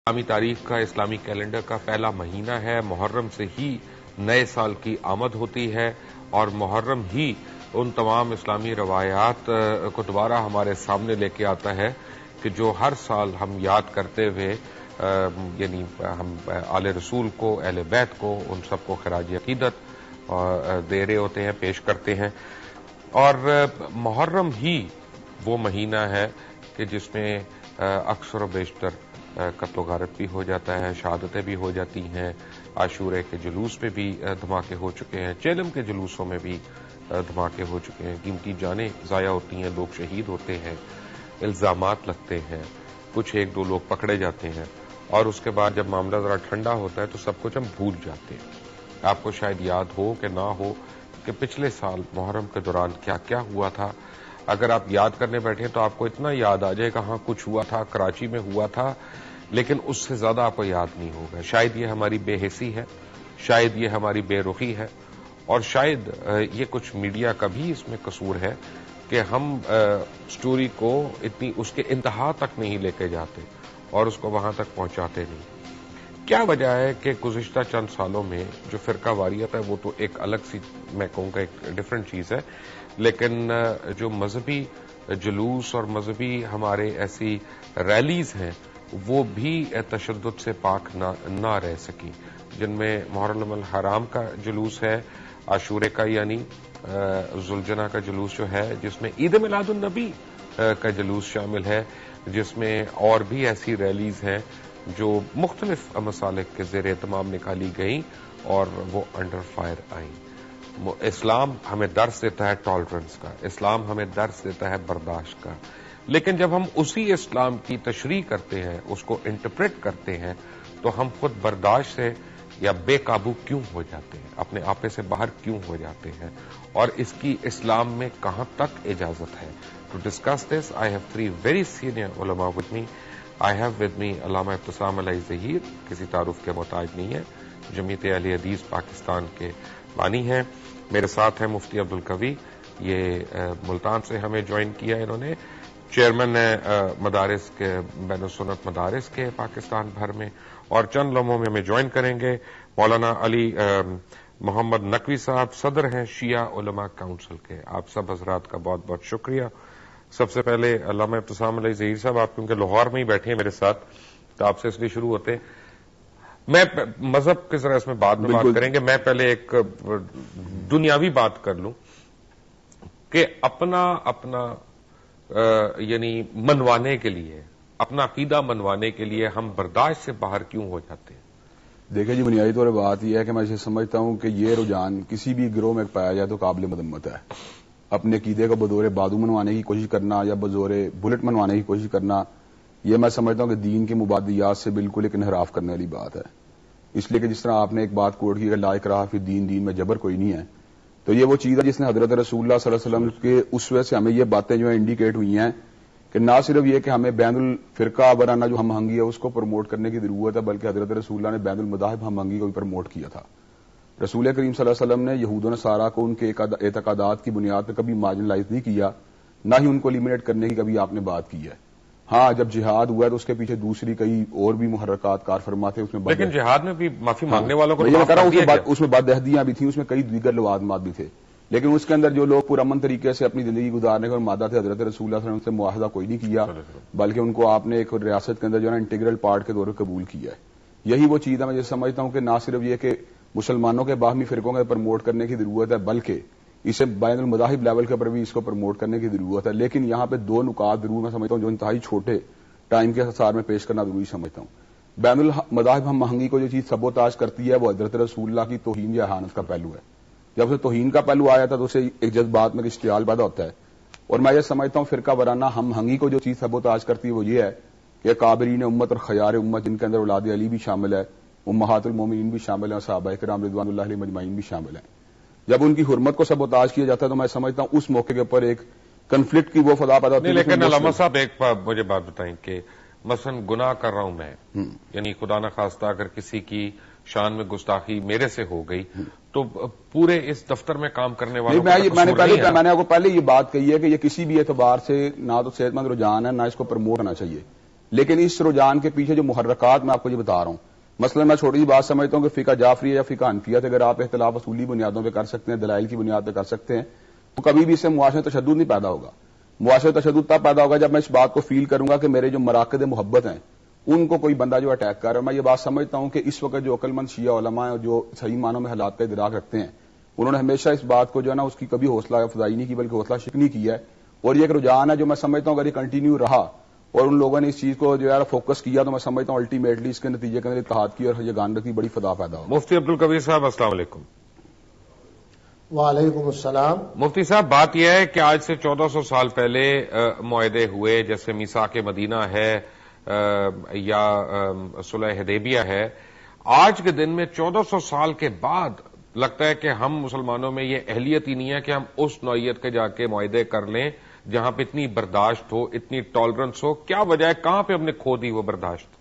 اسلامی تاریخ کا اسلامی کیلنڈر کا پہلا مہینہ ہے۔ محرم سے ہی نئے سال کی آمد ہوتی ہے اور محرم ہی ان تمام اسلامی روایات کو دوبارہ ہمارے سامنے لے کے آتا ہے کہ جو ہر سال ہم یاد کرتے ہوئے یعنی ہم آل رسول کو، اہل بیت کو، ان سب کو خراج عقیدت دے رہے ہوتے ہیں، پیش کرتے ہیں۔ اور محرم ہی وہ مہینہ ہے کہ جس میں اکثر و بیشتر قتل و غارت بھی ہو جاتا ہے، شہادتیں بھی ہو جاتی ہیں، عاشورے کے جلوس پہ بھی دھماکے ہو چکے ہیں، چیلم کے جلوسوں میں بھی دھماکے ہو چکے ہیں، قیمتی جانیں ضائع ہوتی ہیں، لوگ شہید ہوتے ہیں، الزامات لگتے ہیں، کچھ ایک دو لوگ پکڑے جاتے ہیں، اور اس کے بعد جب معاملہ ذرا ٹھنڈا ہوتا ہے تو سب کچھ ہم بھول جاتے ہیں۔ آپ کو شاید یاد ہو کہ نہ ہو کہ پچھلے سال محرم کے دوران کیا کیا ہوا تھا۔ اگر آپ یاد کرنے بیٹھے تو آپ کو اتنا یاد آ جائے کہ ہاں کچھ ہوا تھا، کراچی میں ہوا تھا، لیکن اس سے زیادہ آپ کو یاد نہیں ہوگا۔ شاید یہ ہماری بے حسی ہے، شاید یہ ہماری بے رخی ہے، اور شاید یہ کچھ میڈیا کا بھی اس میں قصور ہے کہ ہم سٹوری کو اتنی اس کے انتہا تک نہیں لے کے جاتے اور اس کو وہاں تک پہنچاتے نہیں۔ کیا وجہ ہے کہ گزشتہ چند سالوں میں جو فرقہ واریت ہے وہ تو ایک الگ سی، میں کہوں گا ایک ڈیفرنٹ چیز ہے، لیکن جو مذہبی جلوس اور مذہبی ہمارے ایسی ریلیز ہیں وہ بھی تشدد سے پاک نہ رہ سکی، جن میں محرم الحرام کا جلوس ہے، عاشورے کا یعنی ذوالجناح کا جلوس جو ہے، جس میں عید میلاد النبی کا جلوس شامل ہے، جس میں اور بھی ایسی ریلیز ہیں جو مختلف مسالک کے زیر اہتمام نکالی گئیں اور وہ انڈر فائر آئیں۔ اسلام ہمیں درس دیتا ہے ٹالرنس کا، اسلام ہمیں درس دیتا ہے برداشت کا، لیکن جب ہم اسی اسلام کی تشریح کرتے ہیں، اس کو انٹرپریٹ کرتے ہیں، تو ہم خود برداشت سے یا بے قابو کیوں ہو جاتے ہیں، اپنے آپے سے باہر کیوں ہو جاتے ہیں، اور اس کی اسلام میں کہاں تک اجازت ہے۔ To discuss this I have 3 very senior علماء with me. I have with me Allama Ibtisam علی ظہیر، کسی تعارف کے محتاج نہیں ہے، جمعیت اہل حدیث پاکستان کے بانی ہیں۔ میرے ساتھ ہیں مفتی عبدالقوی، یہ ملتان سے ہمیں جوائن کیا انہوں نے، چیئرمین ہیں مدارس کے، بین السنت مدارس کے پاکستان بھر میں، اور چند لمحوں میں ہمیں جوائن کریں گے مولانا علی محمد نقوی صاحب، صدر ہیں شیعہ علماء کونسل کے۔ آپ سب حضرات کا بہت بہت شکریہ۔ سب سے پہلے علامہ ابتسام علی ظہیر صاحب، آپ کیونکہ لاہور میں ہی بیٹھے ہیں میرے ساتھ، تو آپ سے اس لیے شروع ہوتے ہیں۔ میں مذہب کس طرح اس میں بعد میں بات کریں گے، میں پہلے ایک دنیاوی بات کر لوں کہ اپنا یعنی منوانے کے لیے، اپنا عقیدہ منوانے کے لیے ہم برداشت سے باہر کیوں ہو جاتے ہیں؟ دیکھیں جی، بنیادی طور پر بات یہ ہے کہ میں اسے سمجھتا ہوں کہ یہ رجحان کسی بھی گروہ میں پایا جائے تو قابل مذمت ہے۔ اپنے عقیدے کو بطور بادو منوانے کی کوشش کرنا یا بطور بلٹ منوانے کی کوشش کرنا، یہ میں سمجھتا ہوں کہ دین کے مبادیات سے بالکل ایک انحراف کرنے والی بات ہے۔ اس لیے کہ جس طرح آپ نے ایک بات کوٹ کی کہ لا اکراہ فی الدین، دین میں جبر کوئی نہیں ہے، تو یہ وہ چیز ہے جس نے حضرت رسول اللہ صلی اللہ علیہ وسلم کے اسوے سے ہمیں یہ باتیں جو ہیں انڈیکیٹ ہوئی ہیں کہ نہ صرف یہ کہ ہمیں بین الفرقہ وارانہ جو ہم آہنگی ہے اس کو پروموٹ کرنے کی ضرورت ہے، بلکہ حضرت رسول اللہ نے بین المذاہب ہم آہنگی کو بھی پروموٹ کیا تھا۔ رسول کریم صلی اللہ علیہ وسلم نے یہود و نصارہ کو ان کے اعتقادات کی بنیاد پہ کبھی مارجنلائز نہیں کیا، نہ ہی ان کو ایلیمنیٹ کرنے کی کبھی آپ نے بات کی ہے۔ ہاں، جب جہاد ہوا ہے تو اس کے پیچھے دوسری کئی اور بھی محرکات کار فرما تھے، اس میں لیکن جہاد میں بھی معافی مانگنے والوں کو اس میں بدعہدیاں بھی تھیں، اس میں کئی دیگر لوازمات بھی تھے، لیکن اس کے اندر جو لوگ پرامن طریقے سے اپنی زندگی گزارنے کا مادہ تھے، حضرت رسول اللہ صلی اللہ علیہ وسلم سے معاہدہ کوئی نہیں کیا، بلکہ ان کو آپ نے ایک ریاست کے اندر جو ہے نا انٹیگرل پارٹ کے طور پر قبول کیا ہے۔ یہی وہ چیز ہے، میں یہ سمجھتا ہوں کہ نہ صرف یہ کہ مسلمانوں کے باہمی فرقوں کو پروموٹ کرنے کی ضرورت ہے، بلکہ اسے بین المذاہب لیول کے اوپر بھی اس کو پروموٹ کرنے کی ضرورت ہے۔ لیکن یہاں پہ 2 نکات ضرور میں سمجھتا ہوں جو انتہائی چھوٹے ٹائم کے حساب میں پیش کرنا ضروری سمجھتا ہوں۔ بین المذاہب ہم آہنگی کو جو چیز سبوتاج کرتی ہے وہ حضرت رسول اللہ کی توہین یا اہانت کا پہلو ہے۔ جب سے توہین کا پہلو آیا تھا تو اسے ایک جذبات میں اشتعال پیدا ہوتا ہے، اور میں یہ سمجھتا ہوں فرقہ وارانہ ہم آہنگی کو جو چیز سبوتاج کرتی ہے وہ یہ ہے کہ کابرین امت اور خیار امت، جن کے اندر اولاد علی بھی شامل ہے، امہات المومنین بھی شامل ہیں، صحابہ کرام رضوان اللہ علیہم اجمعین بھی شامل ہیں، جب ان کی حرمت کو سبوتاج کیا جاتا ہے تو میں سمجھتا ہوں اس موقع کے اوپر ایک کنفلکٹ کی وہ فضا پیدا ہوتی ہے۔ لیکن علامہ صاحب ایک مجھے بات بتائیں کہ مثلا گناہ کر رہا ہوں میں، یعنی خدا نہ خواستہ اگر کسی کی شان میں گستاخی میرے سے ہو گئی تو پورے اس دفتر میں کام کرنے والوں میں نے آپ کو پہلے یہ بات کہی ہے کہ یہ کسی بھی اعتبار سے نہ تو صحت مند رجحان ہے، نہ اس کو پروموٹ ہونا چاہیے۔ لیکن اس رجحان کے پیچھے جو محرکات میں آپ کو یہ بتا رہا ہوں، مثلا میں چھوٹی سی بات سمجھتا ہوں کہ فقہ جعفریہ یا فقہ حنفیہ اگر آپ اختلاف اصولی بنیادوں پہ کر سکتے ہیں، دلائل کی بنیاد پہ کر سکتے ہیں، تو کبھی بھی اس سے معاشرے تشدد نہیں پیدا ہوگا. معاشرے تشدد تب پیدا ہوگا جب میں اس بات کو فیل کروں گا کہ میرے جو مراکز محبت ہیں ان کو کوئی بندہ جو اٹیک کر رہا ہے. میں یہ بات سمجھتا ہوں کہ اس وقت جو عقل مند شیعہ علماء ہیں اور جو صحیح معنوں میں حالات کا ادراک رکھتے ہیں، انہوں نے ہمیشہ اس بات کو جو ہے نا اس کی کبھی حوصلہ افزائی نہیں کی بلکہ حوصلہ شکنی کی ہے. اور یہ ایک رجحان ہے جو میں سمجھتا ہوں اگر یہ کنٹینیو رہا اور ان لوگوں نے اس چیز کو جو ہے فوکس کیا تو میں سمجھتا ہوں الٹیمیٹلی اس کے نتیجے کے اندر اتحاد کی اور یگانگی کی بڑی فضا پیدا ہوگی. مفتی عبدالقویر صاحب السلام علیکم. وعلیکم السلام. مفتی صاحب، بات یہ ہے کہ آج سے 1400 سال پہلے معاہدے ہوئے، جیسے میثاق مدینہ ہے یا صلح حدیبیہ ہے. آج کے دن میں 1400 سال کے بعد لگتا ہے کہ ہم مسلمانوں میں یہ اہلیت ہی نہیں ہے کہ ہم اس نوعیت کے جا کے معاہدے کر لیں جہاں پہ اتنی برداشت ہو، اتنی ٹالرنس ہو. کیا وجہ ہے؟ کہاں پہ ہم نے کھو دی وہ برداشت؟